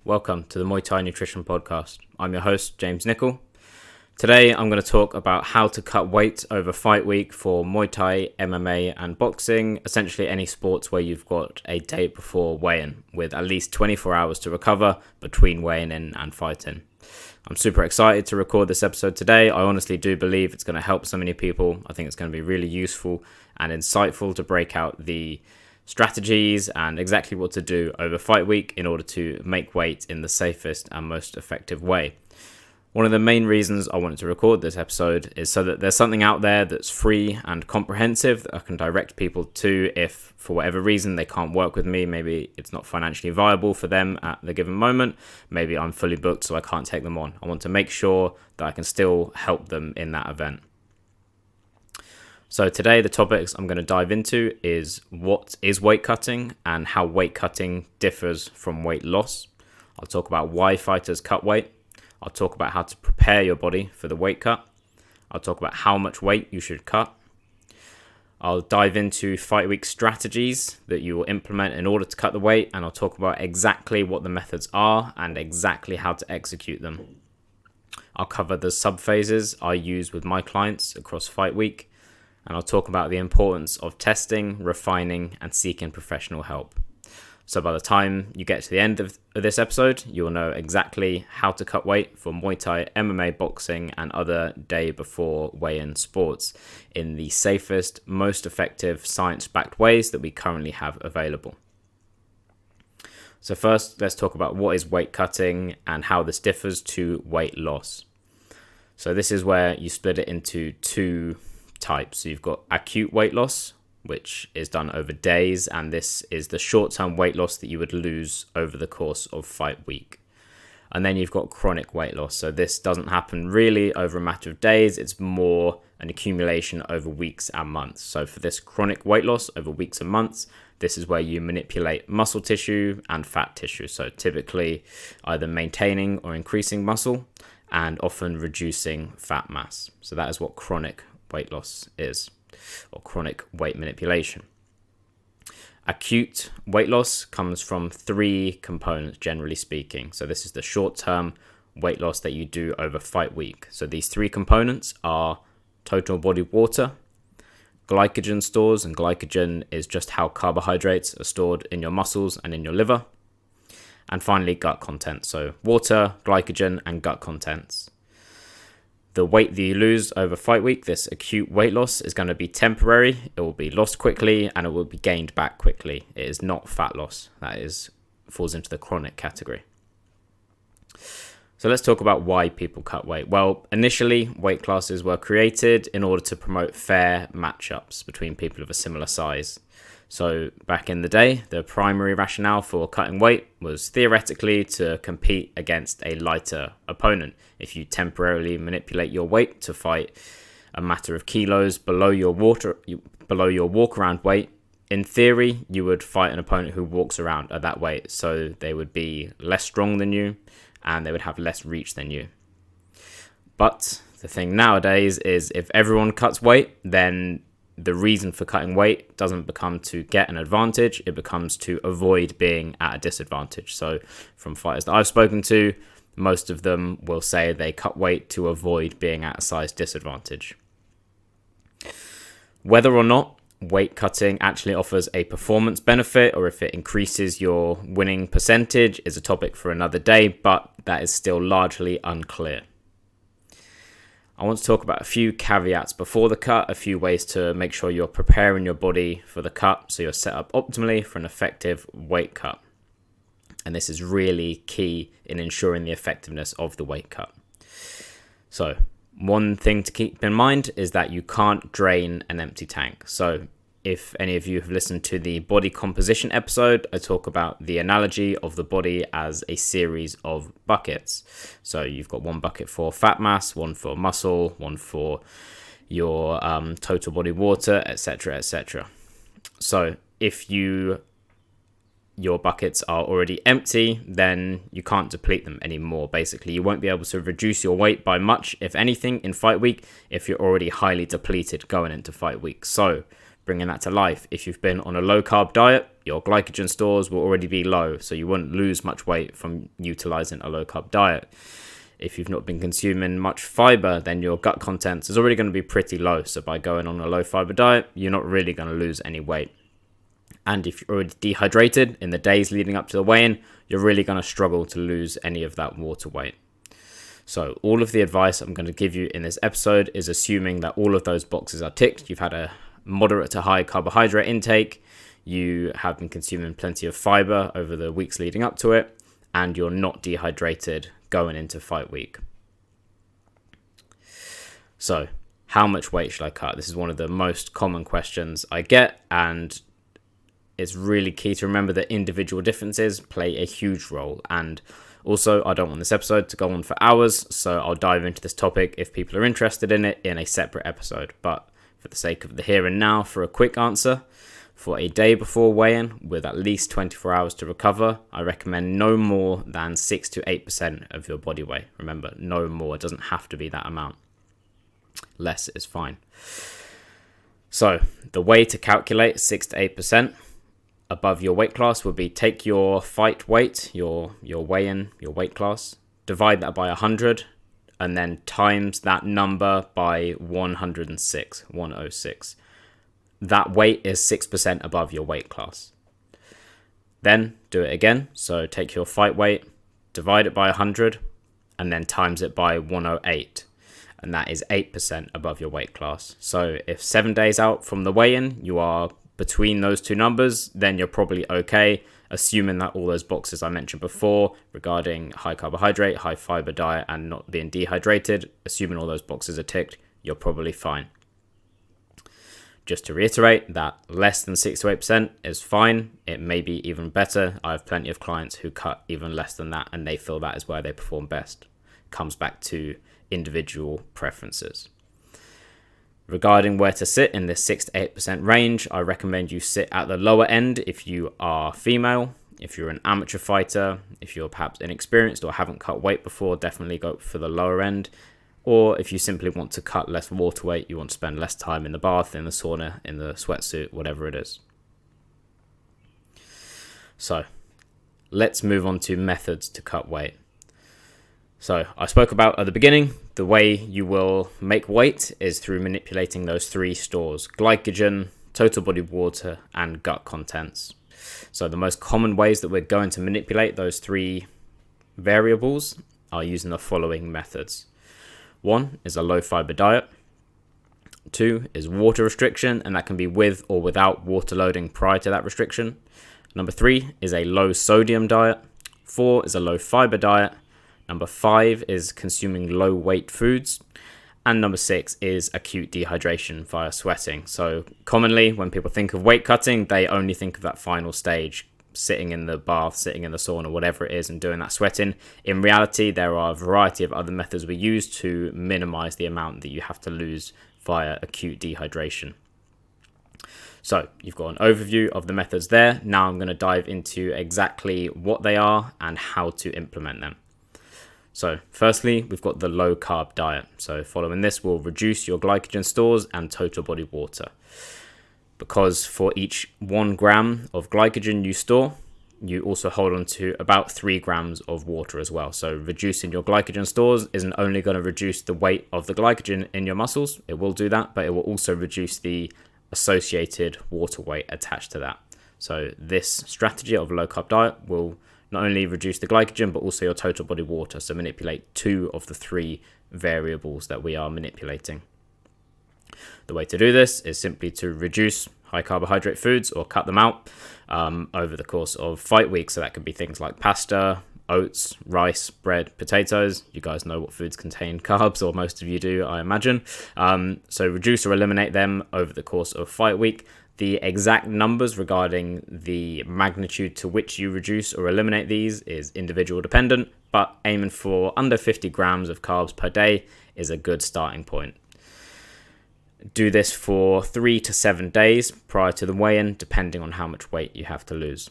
Welcome to the Muay Thai Nutrition Podcast. I'm your host, James Nicol. Today I'm going to talk about how to cut weight over fight week for Muay Thai, MMA and boxing, essentially any sports where you've got a day before weigh-in with at least 24 hours to recover between weighing in and fighting. I'm super excited to record this episode today. I honestly do believe it's going to help so many people. I think it's going to be really useful and insightful to break out the strategies and exactly what to do over fight week in order to make weight in the safest and most effective way. One of the main reasons I wanted to record this episode is so that there's something out there that's free and comprehensive that I can direct people to if for whatever reason they can't work with me. Maybe it's not financially viable for them at the given moment. Maybe I'm fully booked so I can't take them on. I want to make sure that I can still help them in that event. So today the topics I'm going to dive into is what is weight cutting and how weight cutting differs from weight loss. I'll talk about why fighters cut weight. I'll talk about how to prepare your body for the weight cut. I'll talk about how much weight you should cut. I'll dive into fight week strategies that you will implement in order to cut the weight, and I'll talk about exactly what the methods are and exactly how to execute them. I'll cover the sub-phases I use with my clients across fight week. And I'll talk about the importance of testing, refining, and seeking professional help. So by the time you get to the end of this episode, you'll know exactly how to cut weight for Muay Thai, MMA, boxing, and other day before weigh-in sports in the safest, most effective, science-backed ways that we currently have available. So first, let's talk about what is weight cutting and how this differs to weight loss. So this is where you split it into two types. So you've got acute weight loss, which is done over days, and this is the short-term weight loss that you would lose over the course of fight week. And then you've got chronic weight loss. So this doesn't happen really over a matter of days. It's more an accumulation over weeks and months. So for this chronic weight loss over weeks and months, this is where you manipulate muscle tissue and fat tissue. So typically either maintaining or increasing muscle and often reducing fat mass. So that is what chronic weight loss is, or chronic weight manipulation. Acute weight loss comes from three components, generally speaking. So this is the short-term weight loss that you do over fight week. So these three components are total body water, glycogen stores, and glycogen is just how carbohydrates are stored in your muscles and in your liver. And finally, gut content. So water, glycogen, and gut contents. The weight that you lose over fight week, this acute weight loss, is going to be temporary. It will be lost quickly and it will be gained back quickly. It is not fat loss. That falls into the chronic category. So let's talk about why people cut weight. Well, initially, weight classes were created in order to promote fair matchups between people of a similar size. So back in the day, the primary rationale for cutting weight was theoretically to compete against a lighter opponent. If you temporarily manipulate your weight to fight a matter of kilos below your walk-around weight, in theory, you would fight an opponent who walks around at that weight. So they would be less strong than you and they would have less reach than you. But the thing nowadays is if everyone cuts weight, then the reason for cutting weight doesn't become to get an advantage, it becomes to avoid being at a disadvantage. So from fighters that I've spoken to, most of them will say they cut weight to avoid being at a size disadvantage. Whether or not weight cutting actually offers a performance benefit or if it increases your winning percentage is a topic for another day, but that is still largely unclear. I want to talk about a few caveats before the cut, a few ways to make sure you're preparing your body for the cut so you're set up optimally for an effective weight cut. And this is really key in ensuring the effectiveness of the weight cut. So one thing to keep in mind is that you can't drain an empty tank. So if any of you have listened to the body composition episode, I talk about the analogy of the body as a series of buckets. So you've got one bucket for fat mass, one for muscle, one for your total body water, etc., etc. So if your buckets are already empty, then you can't deplete them anymore. Basically, you won't be able to reduce your weight by much, if anything, in fight week if you're already highly depleted going into fight week. So bringing that to life, if you've been on a low carb diet your glycogen stores will already be low, so you won't lose much weight from utilizing a low carb diet. If you've not been consuming much fiber, then your gut contents is already going to be pretty low. So by going on a low fiber diet, you're not really going to lose any weight. And if you're already dehydrated in the days leading up to the weigh-in, you're really going to struggle to lose any of that water weight. So all of the advice I'm going to give you in this episode is assuming that all of those boxes are ticked. You've had a moderate to high carbohydrate intake, you have been consuming plenty of fiber over the weeks leading up to it, and you're not dehydrated going into fight week. So how much weight should I cut? This is one of the most common questions I get, and it's really key to remember that individual differences play a huge role. And also, I don't want this episode to go on for hours, so I'll dive into this topic if people are interested in it in a separate episode. But for the sake of the here and now, for a quick answer, for a day before weigh-in with at least 24 hours to recover, I recommend no more than 6 to 8% of your body weight. Remember, no more. It doesn't have to be that amount. Less is fine. So the way to calculate 6 to 8% above your weight class would be take your fight weight, your weigh-in, your weight class, divide that by 100, and then times that number by 106. That weight is 6% above your weight class. Then do it again. So take your fight weight, divide it by 100, and then times it by 108. And that is 8% above your weight class. So if 7 days out from the weigh-in, you are between those two numbers, then you're probably okay, assuming that all those boxes I mentioned before regarding high carbohydrate, high fiber diet, and not being dehydrated, assuming all those boxes are ticked, you're probably fine. Just to reiterate, that less than 6 to 8% is fine. It may be even better. I have plenty of clients who cut even less than that, and they feel that is where they perform best. Comes back to individual preferences. Regarding where to sit in this 6 to 8% range, I recommend you sit at the lower end if you are female. If you're an amateur fighter, if you're perhaps inexperienced or haven't cut weight before, definitely go for the lower end. Or if you simply want to cut less water weight, you want to spend less time in the bath, in the sauna, in the sweatsuit, whatever it is. So let's move on to methods to cut weight. So I spoke about at the beginning, the way you will make weight is through manipulating those three stores: glycogen, total body water, and gut contents. So the most common ways that we're going to manipulate those three variables are using the following methods. 1 is a low fiber diet. 2 is water restriction, and that can be with or without water loading prior to that restriction. Number 3 is a low sodium diet. 4 is a low fiber diet. Number 5 is consuming low weight foods. And number 6 is acute dehydration via sweating. So commonly when people think of weight cutting, they only think of that final stage, sitting in the bath, sitting in the sauna, whatever it is, and doing that sweating. In reality, there are a variety of other methods we use to minimize the amount that you have to lose via acute dehydration. So you've got an overview of the methods there. Now I'm going to dive into exactly what they are and how to implement them. So firstly, we've got the low carb diet. So following this will reduce your glycogen stores and total body water. Because for each 1 gram of glycogen you store, you also hold on to about 3 grams of water as well. So reducing your glycogen stores isn't only going to reduce the weight of the glycogen in your muscles, it will do that, but it will also reduce the associated water weight attached to that. So this strategy of low carb diet will not only reduce the glycogen, but also your total body water. So manipulate 2 of the 3 variables that we are manipulating. The way to do this is simply to reduce high carbohydrate foods or cut them out over the course of fight week. So that could be things like pasta, oats, rice, bread, potatoes. You guys know what foods contain carbs, or most of you do, I imagine. So reduce or eliminate them over the course of fight week. The exact numbers regarding the magnitude to which you reduce or eliminate these is individual dependent, but aiming for under 50 grams of carbs per day is a good starting point. Do this for 3 to 7 days prior to the weigh-in, depending on how much weight you have to lose.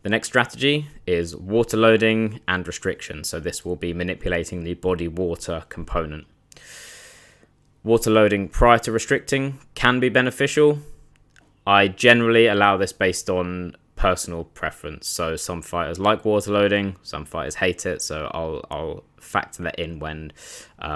The next strategy is water loading and restriction. So this will be manipulating the body water component. Water loading prior to restricting can be beneficial. I generally allow this based on personal preference. So some fighters like water loading, some fighters hate it. So I'll factor that in when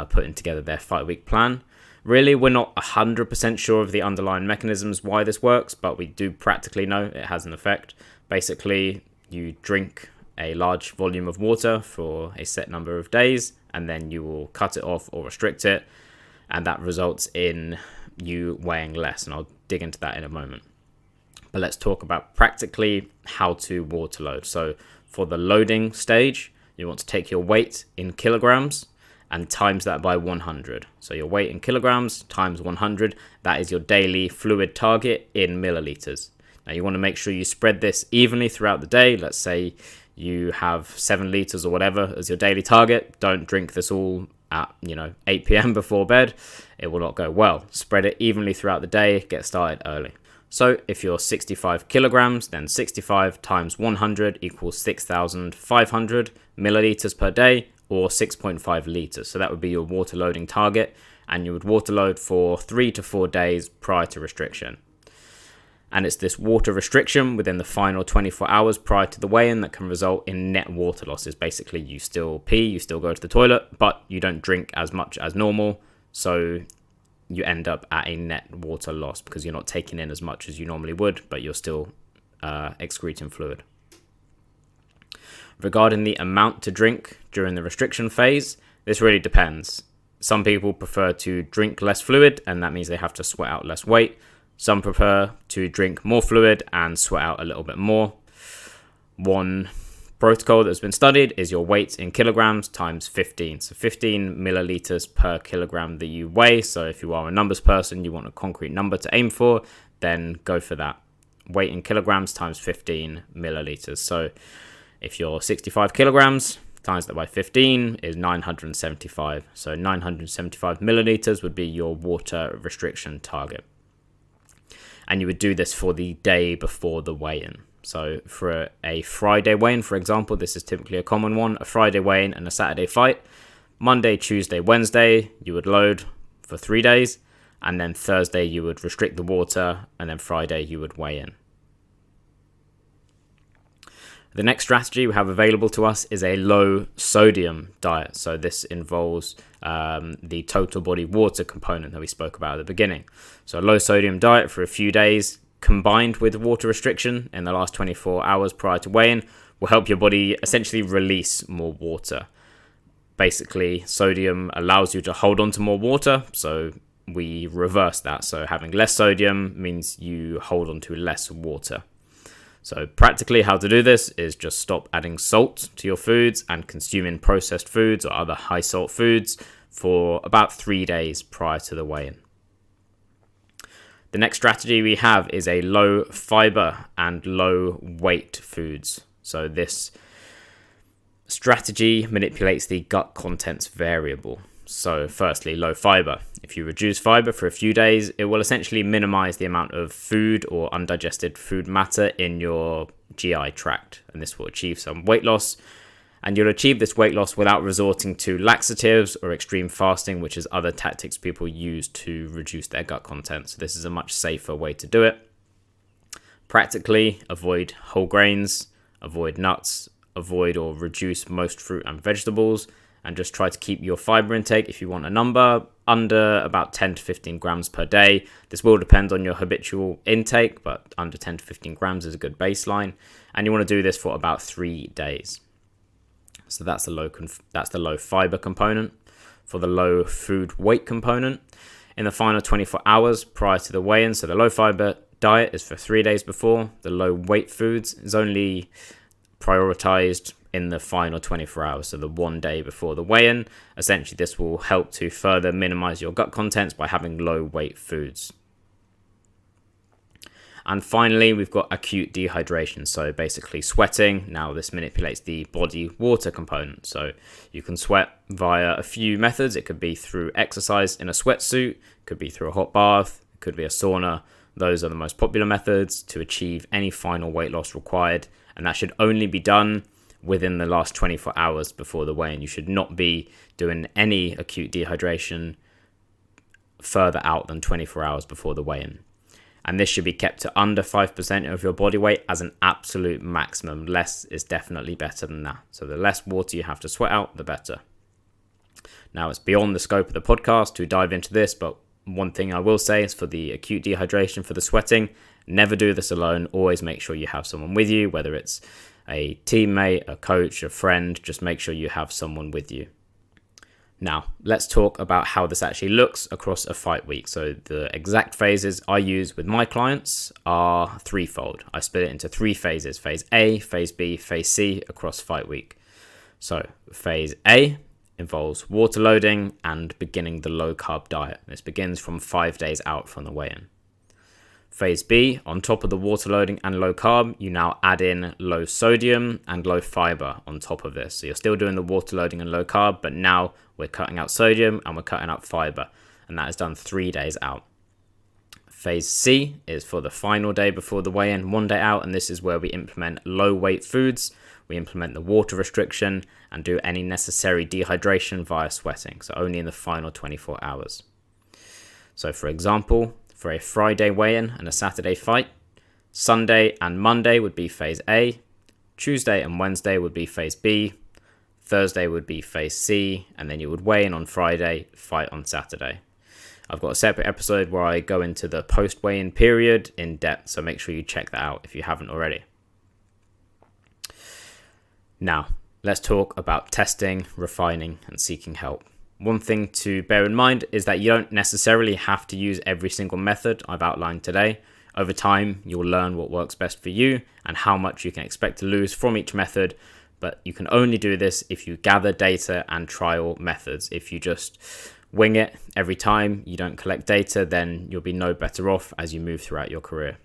putting together their fight week plan. Really, we're not 100% sure of the underlying mechanisms why this works, but we do practically know it has an effect. Basically, you drink a large volume of water for a set number of days, and then you will cut it off or restrict it, and that results in you weighing less, and I'll dig into that in a moment. But let's talk about practically how to water load. So for the loading stage, you want to take your weight in kilograms and times that by 100. So your weight in kilograms times 100, that is your daily fluid target in milliliters. Now you want to make sure you spread this evenly throughout the day. Let's say you have 7 liters or whatever as your daily target. Don't drink this all at 8 p.m. before bed. It will not go well. Spread it evenly throughout the day. Get started early. So if you're 65 kilograms, then 65 times 100 equals 6,500 milliliters per day, or 6.5 liters. So that would be your water loading target, and you would water load for 3 to 4 days prior to restriction. And it's this water restriction within the final 24 hours prior to the weigh-in that can result in net water losses. Basically, you still pee, you still go to the toilet, but you don't drink as much as normal. So you end up at a net water loss because you're not taking in as much as you normally would, but you're still excreting fluid. Regarding the amount to drink during the restriction phase, this really depends. Some people prefer to drink less fluid, and that means they have to sweat out less weight. Some prefer to drink more fluid and sweat out a little bit more. One protocol that's been studied is your weight in kilograms times 15. So 15 milliliters per kilogram that you weigh. So if you are a numbers person, you want a concrete number to aim for, then go for that. Weight in kilograms times 15 milliliters. So if you're 65 kilograms, times that by 15 is 975. So 975 milliliters would be your water restriction target. And you would do this for the day before the weigh-in. So for a Friday weigh-in, for example, this is typically a common one, a Friday weigh-in and a Saturday fight. Monday, Tuesday, Wednesday, you would load for 3 days. And then Thursday, you would restrict the water. And then Friday, you would weigh in. The next strategy we have available to us is a low sodium diet. So this involves the total body water component that we spoke about at the beginning. So a low sodium diet for a few days combined with water restriction in the last 24 hours prior to weigh-in will help your body essentially release more water. Basically, sodium allows you to hold on to more water, so we reverse that. So having less sodium means you hold on to less water. So practically how to do this is just stop adding salt to your foods and consuming processed foods or other high salt foods for about 3 days prior to the weigh-in. The next strategy we have is a low fiber and low weight foods. So this strategy manipulates the gut contents variable. So firstly, low fiber. If you reduce fiber for a few days, it will essentially minimize the amount of food or undigested food matter in your GI tract, and this will achieve some weight loss. And you'll achieve this weight loss without resorting to laxatives or extreme fasting, which is other tactics people use to reduce their gut content. So this is a much safer way to do it. Practically, avoid whole grains, avoid nuts, avoid or reduce most fruit and vegetables, and just try to keep your fiber intake, if you want a number, under about 10 to 15 grams per day. This will depend on your habitual intake, but under 10 to 15 grams is a good baseline. And you want to do this for about 3 days. So that's the low fiber component. For the low food weight component, in the final 24 hours prior to the weigh-in, so the low fiber diet is for 3 days before. The low weight foods is only prioritized in the final 24 hours, so the 1 day before the weigh-in. Essentially, this will help to further minimize your gut contents by having low weight foods. And finally, we've got acute dehydration, so basically sweating. Now this manipulates the body water component, so you can sweat via a few methods. It could be through exercise in a sweatsuit, it could be through a hot bath, it could be a sauna. Those are the most popular methods to achieve any final weight loss required, and that should only be done within the last 24 hours before the weigh-in. You should not be doing any acute dehydration further out than 24 hours before the weigh-in. And this should be kept to under 5% of your body weight as an absolute maximum. Less is definitely better than that. So the less water you have to sweat out, the better. Now, it's beyond the scope of the podcast to dive into this, but one thing I will say is for the acute dehydration, for the sweating, never do this alone. Always make sure you have someone with you, whether it's a teammate, a coach, a friend. Just make sure you have someone with you. Now, let's talk about how this actually looks across a fight week. So the exact phases I use with my clients are threefold. I split it into 3 phases: phase A, phase B, phase C across fight week. So phase A involves water loading and beginning the low carb diet. This begins from 5 days out from the weigh-in. Phase B, on top of the water loading and low carb, you now add in low sodium and low fiber on top of this. So you're still doing the water loading and low carb, but now we're cutting out sodium and we're cutting out fiber, and that is done 3 days out. Phase C is for the final day before the weigh-in, 1 day out, and this is where we implement low weight foods, we implement the water restriction, and do any necessary dehydration via sweating, so only in the final 24 hours. So for example, for a Friday weigh-in and a Saturday fight, Sunday and Monday would be phase A, Tuesday and Wednesday would be phase B, Thursday would be phase C, and then you would weigh in on Friday, fight on Saturday. I've got a separate episode where I go into the post weigh-in period in depth, so make sure you check that out if you haven't already. Now, let's talk about testing, refining, and seeking help. One thing to bear in mind is that you don't necessarily have to use every single method I've outlined today. Over time, you'll learn what works best for you and how much you can expect to lose from each method, but you can only do this if you gather data and trial methods. If you just wing it every time, you don't collect data, then you'll be no better off as you move throughout your career.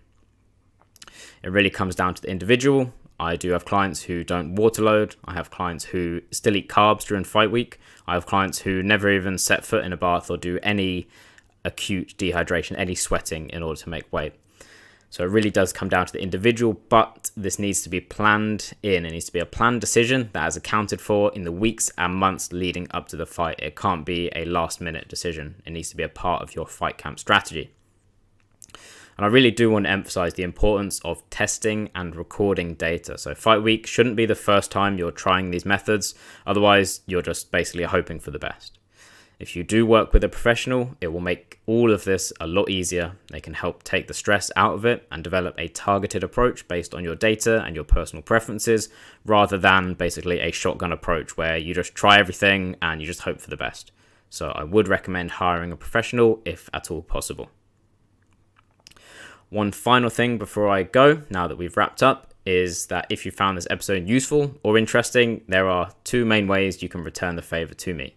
It really comes down to the individual. I do have clients who don't water load. I have clients who still eat carbs during fight week. I have clients who never even set foot in a bath or do any acute dehydration, any sweating in order to make weight. So it really does come down to the individual, but this needs to be planned in. It needs to be a planned decision that is accounted for in the weeks and months leading up to the fight. It can't be a last minute decision. It needs to be a part of your fight camp strategy. And I really do want to emphasize the importance of testing and recording data. So fight week shouldn't be the first time you're trying these methods. Otherwise, you're just basically hoping for the best. If you do work with a professional, it will make all of this a lot easier. They can help take the stress out of it and develop a targeted approach based on your data and your personal preferences, rather than basically a shotgun approach where you just try everything and you just hope for the best. So I would recommend hiring a professional if at all possible. One final thing before I go, now that we've wrapped up, is that if you found this episode useful or interesting, there are 2 main ways you can return the favor to me.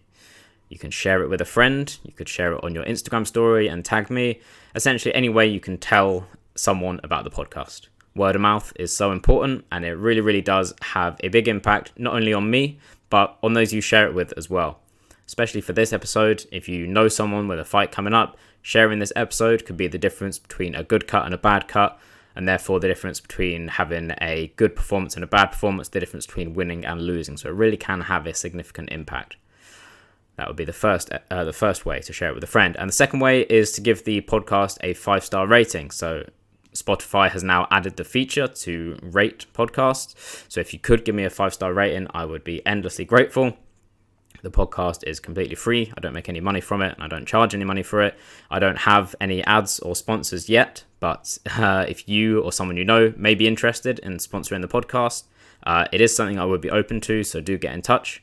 You can share it with a friend, you could share it on your Instagram story and tag me. Essentially, any way you can tell someone about the podcast. Word of mouth is so important, and it really, really does have a big impact, not only on me, but on those you share it with as well. Especially for this episode, if you know someone with a fight coming up, sharing this episode could be the difference between a good cut and a bad cut, and therefore the difference between having a good performance and a bad performance, the difference between winning and losing. So it really can have a significant impact. That would be the first way to share it with a friend. And the second way is to give the podcast a 5-star rating. So Spotify has now added the feature to rate podcasts. So if you could give me a 5-star rating, I would be endlessly grateful. The podcast is completely free. I don't make any money from it, and I don't charge any money for it. I don't have any ads or sponsors yet, but if you or someone you know may be interested in sponsoring the podcast, it is something I would be open to, so do get in touch.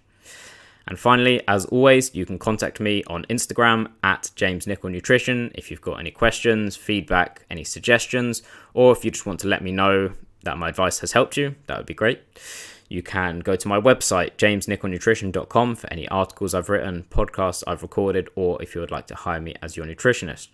And finally, as always, you can contact me on Instagram at James Nicol Nutrition if you've got any questions, feedback, any suggestions, or if you just want to let me know that my advice has helped you, that would be great. You can go to my website, jamesnicolnutrition.com, for any articles I've written, podcasts I've recorded, or if you would like to hire me as your nutritionist.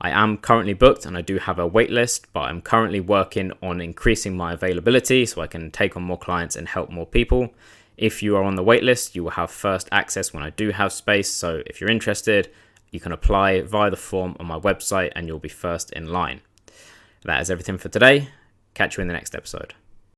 I am currently booked and I do have a wait list, but I'm currently working on increasing my availability so I can take on more clients and help more people. If you are on the wait list, you will have first access when I do have space. So if you're interested, you can apply via the form on my website and you'll be first in line. That is everything for today. Catch you in the next episode.